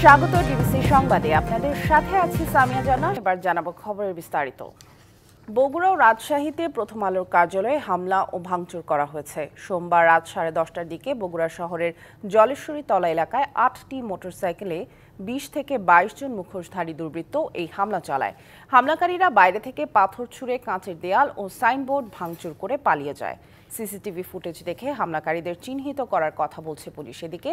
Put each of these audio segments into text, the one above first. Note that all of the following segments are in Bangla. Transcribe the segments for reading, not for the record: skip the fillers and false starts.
স্বাগত ডিবিসি সংবাদে, আপনাদের সাথে আছি সামিয়া জানা। এবার জানাবো খবরের বিস্তারিত। বগুড়া ও রাজশাহীতে প্রথম আলোর কার্যালয়ে হামলা ও ভাঙচুর করা হয়েছে। সোমবার রাত 10:30টার দিকে বগুড়া শহরের জলেশ্বরী তলা এলাকায় 8টি মোটরসাইকেলে 20 থেকে 22 জন মুখোশধারী দুর্বৃত্ত এই হামলা চালায়। হামলাকারীরা বাইরে থেকে পাথর ছুঁড়ে কাঁচের দেয়াল ও সাইনবোর্ড ভাঙচুর করে পালিয়ে যায়। সিসিটিভি ফুটেজ দেখে হামলাকারীদের চিহ্নিত করার কথা বলছে পুলিশ। এদিকে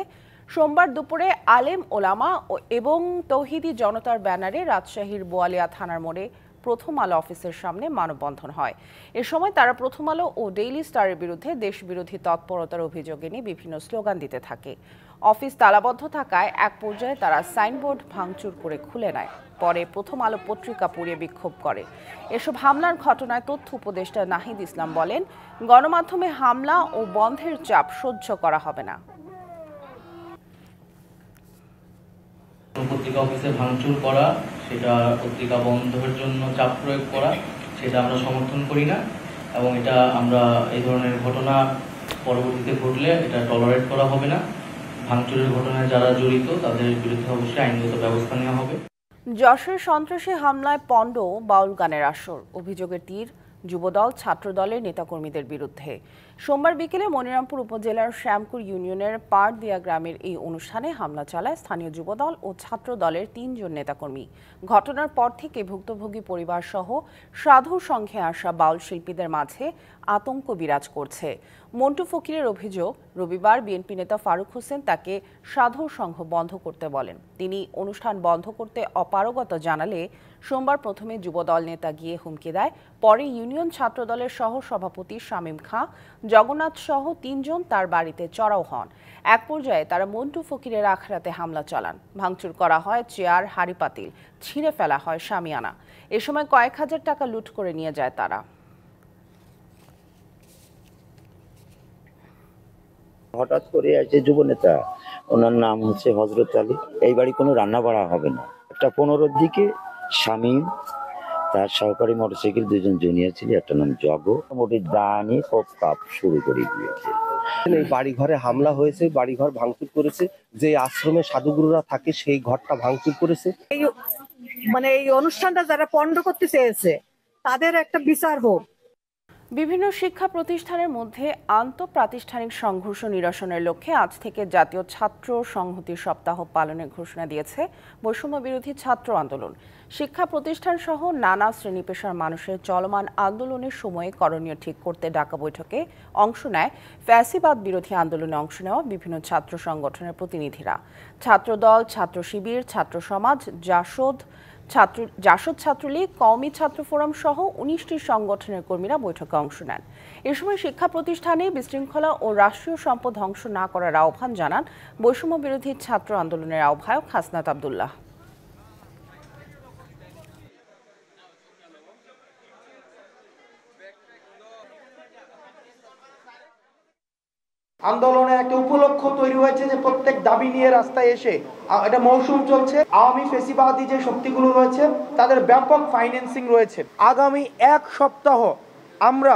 সোমবার দুপুরে আলেম ওলামা এবং তৌহিদি জনতার ব্যানারে রাজশাহীর বোয়ালিয়া থানার মোড়ে প্রথম আলো অফিসের সামনে মানববন্ধন হয়। এ সময় তারা প্রথম আলো ও ডেইলি স্টারের বিরুদ্ধে দেশবিরোধী তৎপরতার অভিযোগ এনে বিভিন্ন স্লোগান দিতে থাকে। অফিস তালাবদ্ধ থাকায় এক পর্যায়ে তারা সাইনবোর্ড ভাঙচুর করে খুলে নেয়। পরে প্রথম আলো পত্রিকা পুড়িয়ে বিক্ষোভ করে। এসব হামলার ঘটনায় তথ্য উপদেষ্টা নাহিদ ইসলাম বলেন, গণমাধ্যমে হামলা ও বন্ধের চাপ সহ্য করা হবে না। পত্রিকা অফিসে ভাঙচুর করা, সেটা পত্রিকা বন্ধের জন্য চাপ প্রয়োগ করা, সেটা আমরা সমর্থন করি না এবং এটা আমরা এই ধরনের ঘটনা পরবর্তীতে ঘটলে এটা টলারেট করা হবে না। ভাঙচুরের ঘটনায় যারা জড়িত তাদের বিরুদ্ধে অবশ্যই আইনগত ব্যবস্থা নেওয়া হবে। যশোর সন্ত্রাসী হামলায় পণ্ড বাউল গানের আসর, অভিযোগের তীর যুবদল ছাত্রদলের নেতাকর্মীদের বিরুদ্ধে। সোমবার বিকেলে মনিরামপুর উপজেলার শ্যামপুর ইউনিয়নের পাড়দিয়া গ্রামের এই অনুষ্ঠানে হামলা চালায় স্থানীয় যুবদল ও ছাত্রদলের 3 জন নেতাকর্মী। ঘটনার পর থেকে ভুক্তভোগী পরিবার সহ সাধু সংঘে আসা বাউল শিল্পীদের মাঝে আতঙ্ক বিরাজ করছে। মন্টু ফকিরের অভিযোগ, রবিবার বিএনপি নেতা ফারুক হোসেন তাকে সাধু সংঘ বন্ধ করতে বলেন। তিনি অনুষ্ঠান বন্ধ করতে অপারগতা জানালে সোমবার প্রথমে যুবদল নেতা গিয়ে হুমকি দেয়। পরে ইউনিয়ন ছাত্রদলের সহ সভাপতি শামীম খাঁ, জগন্নাথ সহ 3 জন তার বাড়িতে চড়াও হন। এক পর্যায়ে তারা মন্টু ফকিরের আখড়াতে হামলা চালান। ভাঙচুর করা হয় চেয়ার, হাঁড়ি পাতিল, ছিঁড়ে ফেলা হয় শামিয়ানা। এ সময় কয়েক হাজার টাকা লুট করে নিয়ে যায় তারা। হঠাৎ করে আসে যুবনেতা, ওনার নাম হচ্ছে হজরত আলী। এই বাড়ি কোনো রান্না বাড়া হবে না। 15টার দিকে শামীম, তার সহকারী মোটরসাইকেল 2 জন জুনিয়র ছিল, একটা নাম জগ, মোটে দানি কপ কাপ শুরু করে দিয়েছে। এই বাড়ি ঘরে হামলা হয়েছে, বাড়ি ঘর ভাঙচুর করেছে। যে আশ্রমে সাধুগুরুরা থাকে সেই ঘরটা ভাঙচুর করেছে। এই অনুষ্ঠানটা যারা পণ্ড করতে চেয়েছে তাদের একটা বিচার হোক। বিভিন্ন শিক্ষা প্রতিষ্ঠানের মধ্যে আন্তঃপ্রাতিষ্ঠানিক সংঘর্ষ নিরসনের লক্ষ্যে আজ থেকে জাতীয় ছাত্র সংহতি সপ্তাহ পালনের ঘোষণা দিয়েছে বৈষম্য বিরোধী ছাত্র আন্দোলন। শিক্ষা প্রতিষ্ঠান সহ নানা শ্রেণী পেশার মানুষের চলমান আন্দোলনের সময়ে করণীয় ঠিক করতে ডাকা বৈঠকে অংশ নেয় ফ্যাসিবাদ বিরোধী আন্দোলনে অংশ নেওয়া বিভিন্ন ছাত্র সংগঠনের প্রতিনিধিরা। ছাত্রদল, ছাত্র শিবির, ছাত্র সমাজ, জাসদ ছাত্রলীগ, কওমি ছাত্র ফোরাম সহ 19টি সংগঠনের কর্মীরা বৈঠকে অংশ নেন। এ সময় শিক্ষা প্রতিষ্ঠানে বিশৃঙ্খলা ও রাষ্ট্রীয় সম্পদ ধ্বংস না করার আহ্বান জানান বৈষম্য বিরোধী ছাত্র আন্দোলনের আহ্বায়ক হাসনাত আব্দুল্লাহ। আন্দোলনের একটা উপলক্ষ তৈরি হয়েছে যে প্রত্যেক দাবি নিয়ে রাস্তায় এসে এটা মৌসুম চলছে। আওয়ামী ফেসিবাদী যে শক্তিগুলো রয়েছে তাদের ব্যাপক ফাইন্যান্সিং রয়েছে। আগামী 1 সপ্তাহ আমরা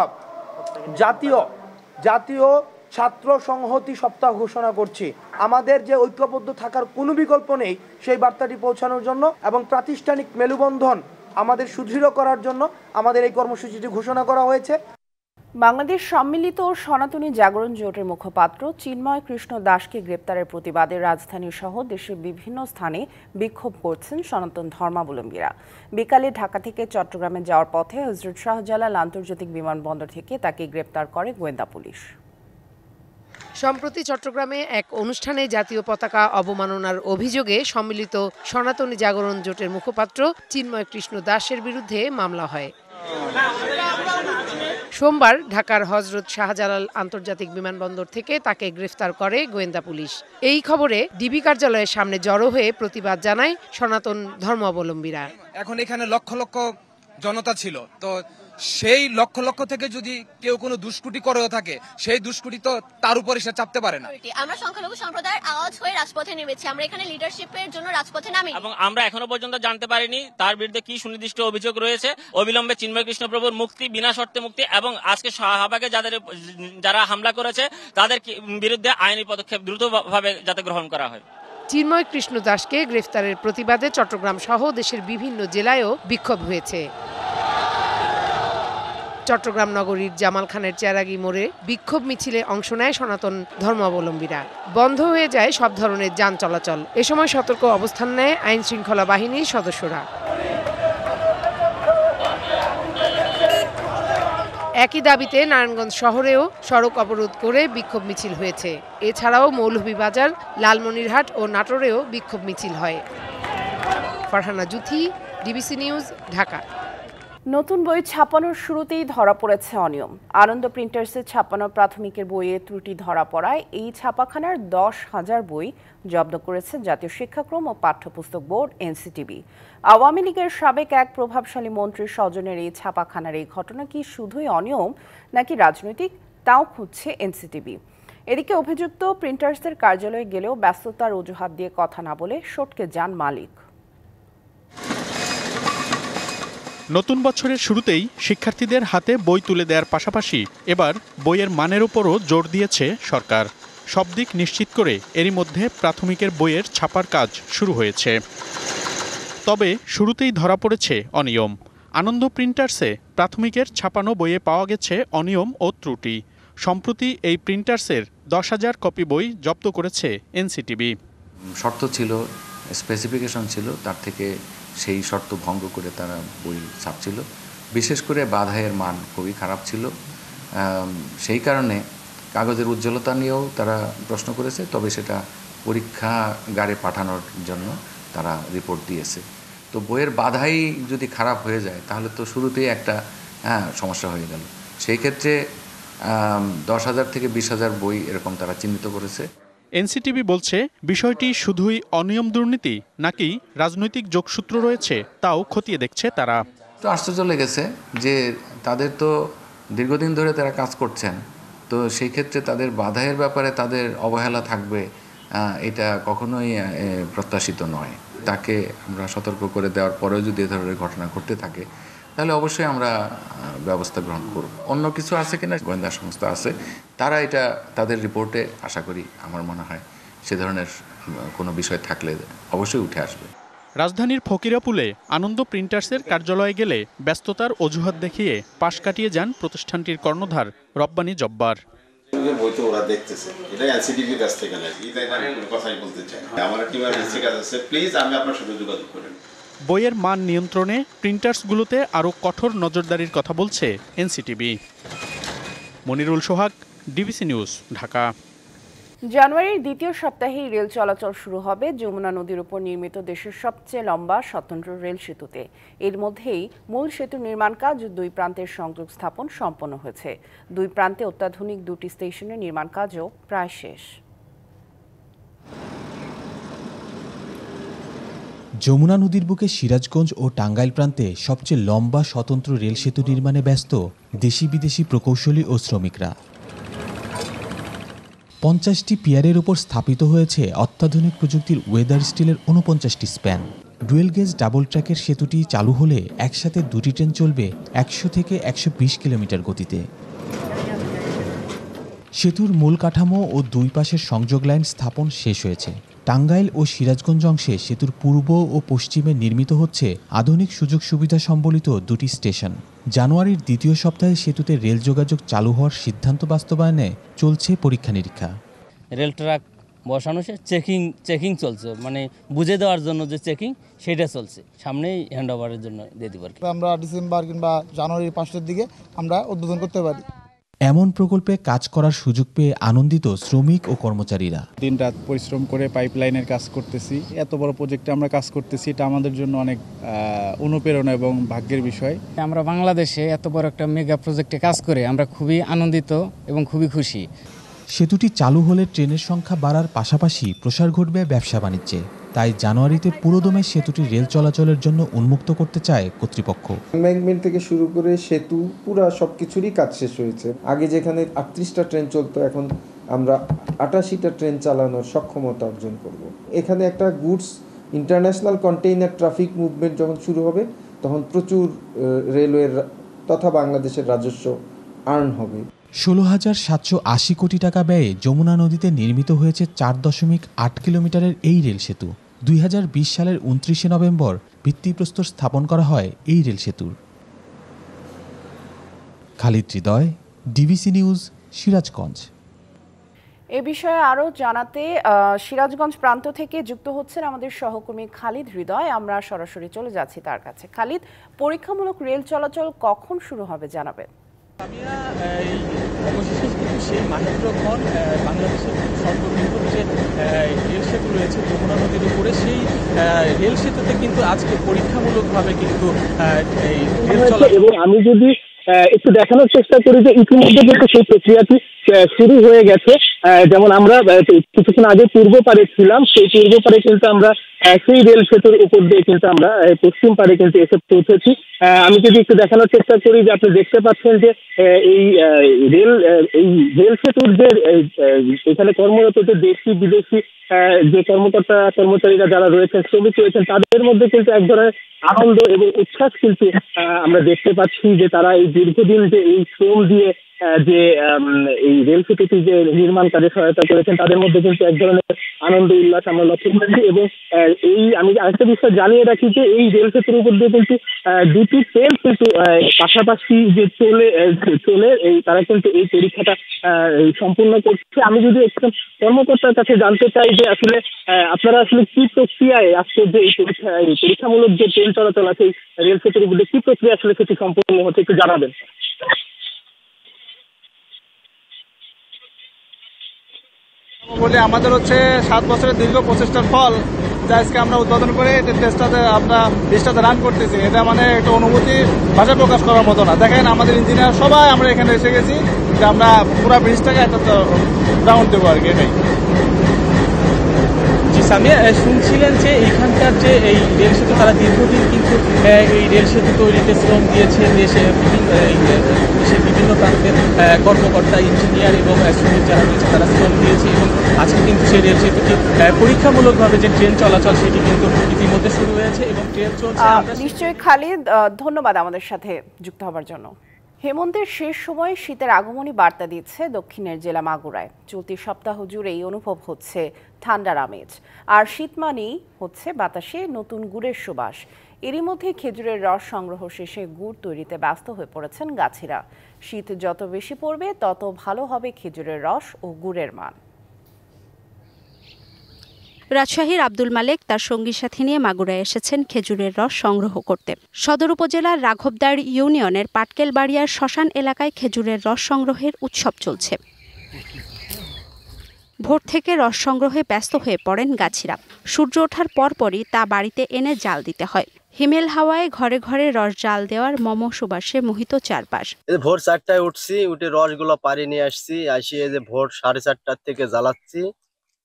জাতীয় ছাত্র সংহতি সপ্তাহ ঘোষণা করছি। আমাদের যে ঐক্যবদ্ধ থাকার কোনো বিকল্প নেই সেই বার্তাটি পৌঁছানোর জন্য এবং প্রাতিষ্ঠানিক মেলবন্ধন আমাদের সুদৃঢ় করার জন্য আমাদের এই কর্মসূচিটি ঘোষণা করা হয়েছে। বাংলাদেশ সম্মিলিত সনাতনী জাগরণ জোটের মুখপাত্র চিন্ময় কৃষ্ণ দাসকে গ্রেপ্তারের প্রতিবাদে রাজধানী সহ দেশের বিভিন্ন স্থানে বিক্ষোভ করছেন সনাতন ধর্মাবলম্বীরা। বিকালে ঢাকা থেকে চট্টগ্রামে যাওয়ার পথে হযরত শাহজালাল আন্তর্জাতিক বিমানবন্দর থেকে তাকে গ্রেপ্তার করে গোয়েন্দা পুলিশ। সম্প্রতি চট্টগ্রামে এক অনুষ্ঠানে জাতীয় পতাকা অবমাননার অভিযোগে সম্মিলিত সনাতনী জাগরণ জোটের মুখপাত্র চিন্ময় কৃষ্ণ দাসের বিরুদ্ধে মামলা হয়। সোমবার ঢাকার হযরত শাহজালাল আন্তর্জাতিক বিমানবন্দর থেকে তাকে গ্রেফতার করে গোয়েন্দা পুলিশ। এই খবরে ডিবি কার্যালয়ের সামনে জড়ো হয়ে প্রতিবাদ জানায় সনাতন ধর্মাবলম্বীরা। এখন এখানে লক্ষ লক্ষ জনতা ছিল, তো সেই লক্ষ লক্ষ থেকে যদি কেউ কোনো দুষ্কৃতি করেও থাকে সেই দুষ্কৃতি তো তার উপরে সে চাপতে পারে না। আমরা সংখ্যালঘু সম্প্রদায়ের আওয়াজ হয়ে রাজপথে নেমেছি। আমরা এখানে লিডারশিপের জন্য রাজপথে নামি এবং আমরা এখনো পর্যন্ত জানতে পারিনি তার বিরুদ্ধে কি সুনির্দিষ্ট অভিযোগ রয়েছে। অবিলম্বে চিন্ময় কৃষ্ণ প্রভুর মুক্তি, বিনা শর্তে মুক্তি এবং আজকে শাহবাগে যারা হামলা করেছে তাদের বিরুদ্ধে আইনি পদক্ষেপ দ্রুতভাবে যাতে গ্রহণ করা হয়। চিন্ময় কৃষ্ণ দাসকে গ্রেফতারের প্রতিবাদে চট্টগ্রাম সহ দেশের বিভিন্ন জেলায়ও বিক্ষোভ হয়েছে। চট্টগ্রাম নগরীর জামাল খানের চেরাগি মোড়ে বিক্ষোভ মিছিলে অংশ নেয় সনাতন ধর্মাবলম্বীরা। বন্ধ হয়ে যায় সব ধরনের যান চলাচল। এ সময় সতর্ক অবস্থান নেয় আইন শৃঙ্খলা বাহিনীর সদস্যরা। একই দাবিতে নারায়ণগঞ্জ শহরেও সড়ক অবরোধ করে বিক্ষোভ মিছিল হয়েছে। এছাড়াও মৌলভীবাজার, লালমনিরহাট ও নাটোরেও বিক্ষোভ মিছিল হয়। Farhana Juthi, DBC news, Dhaka. নতুন বই ছাপানোর শুরুতেই ধরা পড়েছে অনিয়ম। আনন্দ প্রিন্টার্সের ছাপানো প্রাথমিকের বইয়ে ত্রুটি ধরা পড়ায় এই ছাপাখানার 10,000 বই জব্দ করেছে জাতীয় শিক্ষাক্রম ও পাঠ্যপুস্তক বোর্ড এনসিটিবি। আওয়ামী লীগের সাবেক এক প্রভাবশালী মন্ত্রীর স্বজনের এই ছাপাখানার এই ঘটনা কি শুধুই অনিয়ম নাকি রাজনৈতিক, তাও খুঁজছে এনসিটিবি। এদিকে অভিযুক্ত প্রিন্টার্সের কার্যালয়ে গেলেও ব্যস্ততার অজুহাত দিয়ে কথা না বলে সটকে যান মালিক। নতুন বছরের শুরুতেই শিক্ষার্থীদের হাতে বই তুলে দেওয়ার পাশাপাশি এবার বইয়ের মানের উপরও জোর দিয়েছে সরকার। সব দিক নিশ্চিত করে এরই মধ্যে প্রাথমিকের বইয়ের ছাপার কাজ শুরু হয়েছে। তবে শুরুতেই ধরা পড়েছে অনিয়ম। আনন্দ প্রিন্টার্সে প্রাথমিকের ছাপানো বইয়ে পাওয়া গেছে অনিয়ম ও ত্রুটি। সম্প্রতি এই প্রিন্টার্সের 10,000 কপি বই জব্দ করেছে এনসিটিবি। শর্ত ছিল, স্পেসিফিকেশন ছিল, তার থেকে সেই শর্ত ভঙ্গ করে তারা বই ছাপছিল। বিশেষ করে বাধাইয়ের মান খুবই খারাপ ছিল। সেই কারণে কাগজের উজ্জ্বলতা নিয়েও তারা প্রশ্ন করেছে, তবে সেটা পরীক্ষাগারে পাঠানোর জন্য তারা রিপোর্ট দিয়েছে। তো বইয়ের বাধাই যদি খারাপ হয়ে যায় তাহলে তো শুরুতেই একটা সমস্যা হয়ে গেল। সেই ক্ষেত্রে 10,000 থেকে 20,000 বই এরকম তারা চিহ্নিত করেছে। এনসিটিবি বলছে বিষয়টি শুধুই অনিয়ম দুর্নীতি নাকি রাজনৈতিক যোগসূত্র রয়েছে তাও খতিয়ে দেখছে তারা। তো আশ্চর্য লেগেছে যে তাদের তো দীর্ঘদিন ধরে তারা কাজ করছেন, তো সেই ক্ষেত্রে তাদের বাধাইয়ের ব্যাপারে তাদের অবহেলা থাকবে, এটা কখনোই প্রত্যাশিত নয়। তাকে আমরা সতর্ক করে দেওয়ার পরেও যদি এ ধরনের ঘটনা ঘটতে থাকে তাহলে অবশ্যই আমরা ব্যবস্থা গ্রহণ করব। অন্য কিছু আছে কিনা গোয়েন্দা সংস্থা আছে, তারা এটা তাদের রিপোর্টে আশা করি আমার মনে হয় সে ধরনের কোনো বিষয় থাকলে অবশ্যই উঠে আসবে। রাজধানীর ফকিরাপুলে আনন্দ প্রিন্টার্সের কার্যালয়ে গেলে ব্যস্ততার অজুহাত দেখিয়ে পাশ কাটিয়ে যান প্রতিষ্ঠানটির কর্ণধার রব্বানী জব্বার। বই তো ওরা দেখতেছে, এটাই এনসিটিভির কাছ থেকে নাকি, তাই আমি কোনো কথাই বলতে চাই। আমার টিম এনসিটিভির কাছে আছে, প্লিজ আমি আপনার সাথে যোগাযোগ করেন। বইয়ের মান নিয়ন্ত্রণে প্রিন্টার্সগুলোতে আরও কঠোর নজরদারির কথা বলছে এনসিটিবি। মনিরুল সোহাগ, ডিবিসি নিউজ, ঢাকা। জানুয়ারির দ্বিতীয় সপ্তাহেই রেল চলাচল শুরু হবে যমুনা নদীর উপর নির্মিত দেশের সবচেয়ে লম্বা স্বতন্ত্র রেল সেতুতে। এর মধ্যেই মূল সেতু নির্মাণ কাজ 2 প্রান্তের সংযোগ স্থাপন সম্পন্ন হয়েছে। 2 প্রান্তে অত্যাধুনিক 2টি স্টেশনের নির্মাণ কাজও প্রায় শেষ। যমুনা নদীর বুকে সিরাজগঞ্জ ও টাঙ্গাইল প্রান্তে সবচেয়ে লম্বা স্বতন্ত্র রেল সেতু নির্মাণে ব্যস্ত দেশি বিদেশি প্রকৌশলী ও শ্রমিকরা। 50টি পিয়ারের উপর স্থাপিত হয়েছে অত্যাধুনিক প্রযুক্তির ওয়েদার স্টিলের 49টি স্প্যান। ডুয়েল গেজ ডাবল ট্র্যাকের সেতুটি চালু হলে একসাথে 2টি ট্রেন চলবে 100 থেকে 120 কিলোমিটার গতিতে। সেতুর মূল কাঠামো ও 2 পাশের সংযোগ লাইন স্থাপন শেষ হয়েছে। টাঙ্গাইল ও সিরাজগঞ্জ অংশে সেতুর পূর্ব ও পশ্চিমে নির্মিত হচ্ছে আধুনিক সুযোগ সুবিধা সম্বলিত 2টি স্টেশন। জানুয়ারির দ্বিতীয় সপ্তাহে সেতুতে রেল যোগাযোগ চালু হওয়ার সিদ্ধান্ত বাস্তবায়নে চলছে পরীক্ষা নিরীক্ষা। রেল ট্র্যাক বসানো চেকিং চলছে, মানে বুঝে দেওয়ার জন্য যে চেকিং সেটা চলছে, সামনেই হ্যান্ড ওভারের জন্য দিয়ে দিব। আমরা ডিসেম্বর কিংবা জানুয়ারির 5 দিকে আমরা উদ্বোধন করতে পারি। এমন প্রকল্পে কাজ করার সুযোগ পেয়ে আনন্দিত শ্রমিক ও কর্মচারীরা। দিনরাত পরিশ্রম করে পাইপলাইনের কাজ করতেছি, এত বড় প্রজেক্টে আমরা কাজ করতেছি, এটা আমাদের জন্য অনেক অনুপ্রেরণা এবং ভাগ্যের বিষয়। আমরা বাংলাদেশে এত বড় একটা মেগা প্রজেক্টে কাজ করে আমরা খুবই আনন্দিত এবং খুবই খুশি। সেতুটি চালু হলে ট্রেনের সংখ্যা বাড়ার পাশাপাশি প্রসার ঘটবে ব্যবসা বাণিজ্যে। তাই জানুয়ারিতে পুরোদমে সেতুটি রেল চলাচলের জন্য উন্মুক্ত করতে চায় কর্তৃপক্ষ। এম্বাঙ্কমেন্ট থেকে শুরু করে সেতু পুরা সবকিছুরই কাজ শেষ হয়েছে। আগে যেখানে 38টা ট্রেন চলতো, এখন আমরা 88টা ট্রেন চালানোর সক্ষমতা অর্জন করব। এখানে একটা goods international container traffic movement যখন শুরু হবে তখন প্রচুর রেলওয়ের তথা বাংলাদেশের রাজস্ব আর্ন হবে। 16,780 কোটি টাকা ব্যয়ে যমুনা নদীতে নির্মিত হয়েছে 4.8 কিলোমিটারের এই রেল সেতু। 2020 সালের 29 নভেম্বর ভিত্তিপ্রস্তর স্থাপন করা হয় এই রেল সেতুর। খালিদ হৃদয়, ডিবিসি নিউজ, সিরাজগঞ্জ। এ বিষয়ে আরো জানাতে সিরাজগঞ্জ প্রান্ত থেকে যুক্ত হচ্ছেন আমাদের সহকর্মী খালিদ হৃদয়। আমরা সরাসরি চলে যাচ্ছি তার কাছে। খালিদ, পরীক্ষামূলক রেল চলাচল কখন শুরু হবে জানাবেন? অবশেষে কিন্তু সেই মাহেন্দ্রক্ষণ বাংলাদেশের সর্ববৃহৎ যে রেল সেতু রয়েছে যমুনা নদীর উপরে, সেই রেল সেতুতে কিন্তু আজকে পরীক্ষামূলকভাবে কিন্তু এই রেল চলাচল। এবং আমি যদি একটু দেখানোর চেষ্টা করি যে ইতিমধ্যে কিন্তু সেই প্রক্রিয়াটি শুরু হয়ে গেছে। যেমন আমরা কিছুক্ষণ আগে পূর্ব পারে ছিলাম, সেই পূর্ব পারে কিন্তু আমরা সেই রেল সেতুর উপর দিয়ে কিন্তু আমরা পশ্চিম পারে কিন্তু এসে পৌঁছেছি। আমি যদি একটু দেখানোর চেষ্টা করি যে আপনি দেখতে পাচ্ছেন যে এই রেল সেতুর যে এখানে কর্মরত যে দেশি বিদেশি যে কর্মচারীরা যারা রয়েছেন, শ্রমিক রয়েছেন, তাদের মধ্যে কিন্তু এক ধরনের আনন্দ এবং উচ্ছ্বাস কিন্তু আমরা দেখতে পাচ্ছি যে তারা এই দীর্ঘদিন যে এই শ্রম দিয়ে যে এই রেল সেতুটি যে নির্মাণ কাজে সহায়তা করেছেন, তাদের মধ্যে কিন্তু এক ধরনের আনন্দ উল্লাস আমরা লক্ষ্য করছি। এবং আমি আরেকটা বিষয় জানিয়ে রাখি যে এই রেল সেতুর উপর দিয়ে কিন্তু দুটি ট্রেন কিন্তু পাশাপাশি যে চলে তারা কিন্তু এই পরীক্ষাটা সম্পূর্ণ করছে। আমি যদি একজন কর্মকর্তার কাছে জানতে চাই যে আসলে আপনারা আসলে কি প্রক্রিয়ায় আজকে যে এই পরীক্ষামূলক যে ট্রেন চলাচল আছে রেল সেতুর উপর দিয়ে কি প্রক্রিয়া আসলে সেটি সম্পূর্ণ হচ্ছে, একটু জানাবেন। বলে আমাদের হচ্ছে 7 বছরের দীর্ঘ প্রচেষ্টার ফল, যা আজকে আমরা উদ্বোধন করে আমরা ব্রিজটাতে রান করতেছি। এটা মানে একটা অনুভূতি ভাষা প্রকাশ করার মতো না। দেখেন আমাদের ইঞ্জিনিয়ার সবাই আমরা এখানে এসে গেছি যে আমরা পুরো ব্রিজটাকে একটা রাউন্ড দেবো আর কি, এটাই। সামিয়া, শুনছিলেন যে এখানকার যে এই রেল সেতু, তারা দীর্ঘদিন কিন্তু এই রেল সেতু তৈরিতে শ্রম দিয়েছে। দেশের বিভিন্ন প্রান্তের কর্মকর্তা, ইঞ্জিনিয়ার এবং শ্রমিক যারা রয়েছে তারা শ্রম দিয়েছে। এবং আজকে কিন্তু সেই রেল সেতুটি পরীক্ষামূলকভাবে যে ট্রেন চলাচল সেটি কিন্তু ইতিমধ্যে শুরু হয়েছে এবং ট্রেন চলছে। নিশ্চয়ই খালিদ, ধন্যবাদ আমাদের সাথে যুক্ত হওয়ার জন্য। হেমন্তের শেষ সময়ে শীতের আগমনী বার্তা দিচ্ছে দক্ষিণের জেলা মাগুরায়। চলতি সপ্তাহ জুড়েই অনুভব হচ্ছে ঠান্ডার আমেজ, আর শীত মানেই হচ্ছে বাতাসে নতুন গুড়ের সুবাস। এরই মধ্যে খেজুরের রস সংগ্রহ শেষে গুড় তৈরিতে ব্যস্ত হয়ে পড়েছেন গাছিরা। শীত যত বেশি পড়বে তত ভালো হবে খেজুরের রস ও গুড়ের মান। রাজশাহীর আব্দুল মালেক তার সঙ্গী সাথী নিয়ে মাগুরায় এসেছেন খেজুরের রস সংগ্রহ করতে। সদর উপজেলার রাঘবদার ইউনিয়নের পাটকেলবাড়িয়ার শ্মশান এলাকায় খেজুরের রস সংগ্রহের উৎসব চলছে। ভোর থেকে রস সংগ্রহে ব্যস্ত হয়ে পড়েন গাছিরা। সূর্য ওঠার পরপরই তা বাড়িতে এনে জাল দিতে হয়। হিমেল হাওয়ায় ঘরে ঘরে রস জাল দেওয়ার মম সুবাসে মোহিত চারপাশ। ভোর 4টায় উঠছি, উঠে রসগুলো পাড়ি নিয়ে আসছি, আসিয়ে যে ভোর 4:30টার থেকে জ্বালাচ্ছি।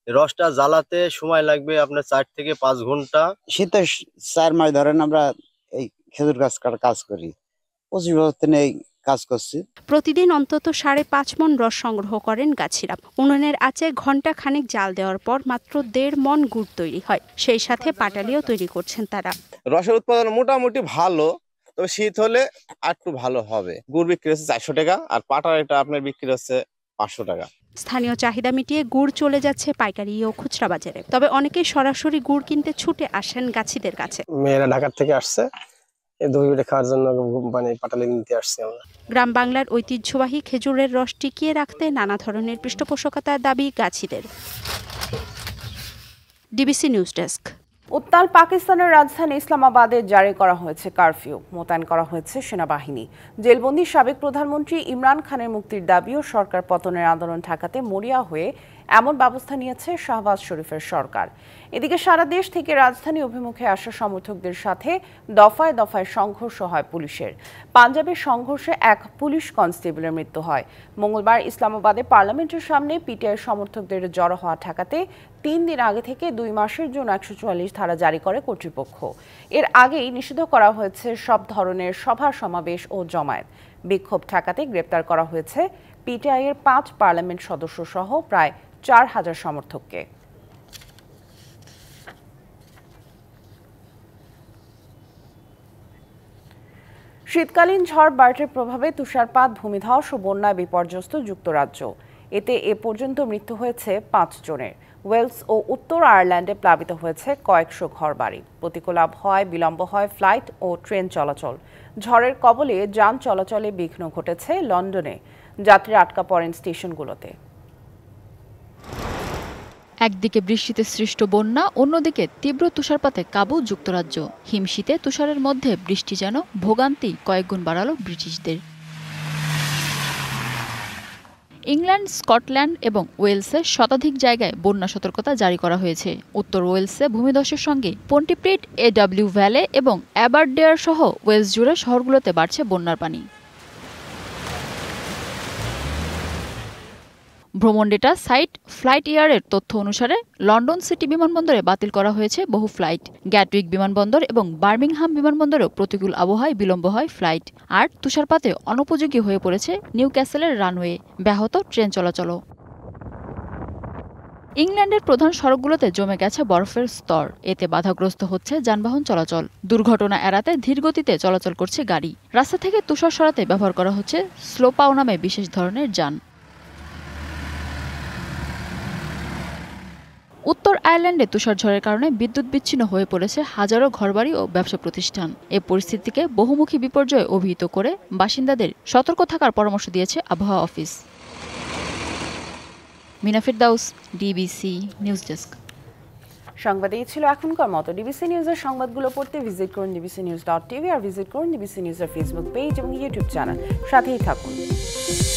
রসটা জ্বালাতে সময় লাগবে আপনার 4 থেকে 5 ঘন্টা। শীতের 4 মাস ধরেন আমরা এই খেজুর গাছ কাটার কাজ করি, 25 বছর নেই কাজ করছি। প্রতিদিন অন্তত 5.5 মণ রস সংগ্রহ করেন গাছিরা। উনুনের আঁচে ঘন্টা খানেক জাল দেওয়ার পর মাত্র 1.5 মণ গুড় তৈরি হয়। সেই সাথে পাটালিও তৈরি করছেন তারা। রসের উৎপাদন মোটামুটি ভালো, তবে শীত হলে একটু ভালো হবে। গুড় বিক্রি হচ্ছে 400 টাকা, আর পাটার এটা আপনার বিক্রি হচ্ছে 500 টাকা। স্থানীয় চাহিদা মিটিয়ে গুড় চলে যাচ্ছে পাইকারি ও খুচরা বাজারে। তবে অনেকেই সরাসরি গুড় কিনতে ছুটে আসেন গাছিদের কাছে। মেয়েরা ঢাকা থেকে আসছে, এই দই খাওয়ার জন্য মানে পাটালি নিতে আসছে আমরা। গ্রাম বাংলার ঐতিহ্যবাহী খেজুরের রস টিকিয়ে রাখতে নানা ধরনের পৃষ্ঠপোষকতার দাবি গাছিদের। DBC news desk. উত্তাল পাকিস্তানের রাজধানী ইসলামাবাদে জারি করা হয়েছে কারফিউ, মোতায়েন করা হয়েছে সেনাবাহিনী। জেলবন্দি সাবেক প্রধানমন্ত্রী ইমরান খানের মুক্তির দাবি ও সরকার পতনের আন্দোলন ঠেকাতে মরিয়া হয়ে এমন ব্যবস্থা নিয়েছে শাহবাজ শরীফের সরকার। এদিকে সারা দেশ থেকে রাজধানী অভিমুখে আসা সমর্থকদের সাথে দফায় দফায় সংঘর্ষ হয় পুলিশের। পাঞ্জাবের সংঘর্ষে এক পুলিশ কনস্টেবলের মৃত্যু হয়। মঙ্গলবার ইসলামাবাদে পার্লামেন্টের সামনে পিটিআই সমর্থকদের জড়ো হওয়া ঠেকাতে 3 দিন আগে থেকে 2 মাসের জন্য 144 ধারা জারি করে কর্তৃপক্ষ। এর আগেই নিষিদ্ধ করা হয়েছে সব ধরনের সভা সমাবেশ ও জমায়েত। বিক্ষোভ ঠেকাতে গ্রেপ্তার করা হয়েছে পিটিআইয়ের 5 পার্লামেন্ট সদস্য সহ প্রায় 4000 সমর্থককে। শীতকালীন ঝড় বার্টের প্রভাবে তুষারপাত, ভূমিধস ও বন্যায় বিপর্যস্ত যুক্তরাজ্য। এতে এ পর্যন্ত মৃত্যু হয়েছে 5 জনের। ওয়েলস ও উত্তর আয়ারল্যান্ডে প্লাবিত হয়েছে কয়েকশো ঘরবাড়ি। প্রতিকূল আবহাওয়ায় বিলম্ব হয় ফ্লাইট ও ট্রেন চলাচল। ঝড়ের কবলে যান চলাচলে বিঘ্ন ঘটেছে লন্ডনে। যাত্রী আটকা পড়েন স্টেশনগুলোতে। একদিকে বৃষ্টিতে সৃষ্ট বন্যা, অন্যদিকে তীব্র তুষারপাতে কাবু যুক্তরাজ্য। হিমশীতে তুষারের মধ্যে বৃষ্টি যেন ভোগান্তি কয়েকগুণ বাড়ালো ব্রিটিশদের। ইংল্যান্ড, স্কটল্যান্ড এবং ওয়েলসে শতাধিক জায়গায় বন্যা সতর্কতা জারি করা হয়েছে। উত্তর ওয়েলসে ভূমিধসের সঙ্গে পন্টিপ্রিড, AW ভ্যালে এবং অ্যাবারডেয়ার সহ ওয়েলস জুড়ে শহরগুলোতে বাড়ছে বন্যার পানি। ভ্রমণ ডেটা সাইট ফ্লাইট ইয়ারের তথ্য অনুসারে লন্ডন সিটি বিমানবন্দরে বাতিল করা হয়েছে বহু ফ্লাইট। গ্যাটউইক বিমানবন্দর এবং বার্মিংহাম বিমানবন্দরেও প্রতিকূল আবহাওয়ায় বিলম্ব হয় ফ্লাইট। আর তুষারপাতে অনুপযোগী হয়ে পড়েছে নিউক্যাসেলের রানওয়ে, ব্যাহত ট্রেন চলাচলও। ইংল্যান্ডের প্রধান সড়কগুলোতে জমে গেছে বরফের স্তর। এতে বাধাগ্রস্ত হচ্ছে যানবাহন চলাচল। দুর্ঘটনা এড়াতে ধীরগতিতে চলাচল করছে গাড়ি। রাস্তা থেকে তুষার সরাতে ব্যবহার করা হচ্ছে স্লোপাও নামে বিশেষ ধরনের যান। উত্তর আয়ারল্যান্ডে তুষারঝড়ের কারণে বিদ্যুৎ বিচ্ছিন্ন হয়ে পড়েছে হাজারো ঘরবাড়ি ও ব্যবসা প্রতিষ্ঠান। এ পরিস্থিতিকে বহুমুখী বিপর্যয়ে অভিহিত করে বাসিন্দাদের সতর্ক থাকার পরামর্শ দিয়েছে আবহাওয়া অফিস। মিনা ফেরদাউস, ডিবিসি নিউজ ডেস্ক। সংবাদ এই ছিল এখনকার মতো। ডিবিসি নিউজের সংবাদগুলো পড়তে ভিজিট করুন dbcnews.tv আর ভিজিট করুন ডিবিসি নিউজের ফেসবুক পেজ এবং ইউটিউব চ্যানেল। সাথেই থাকুন।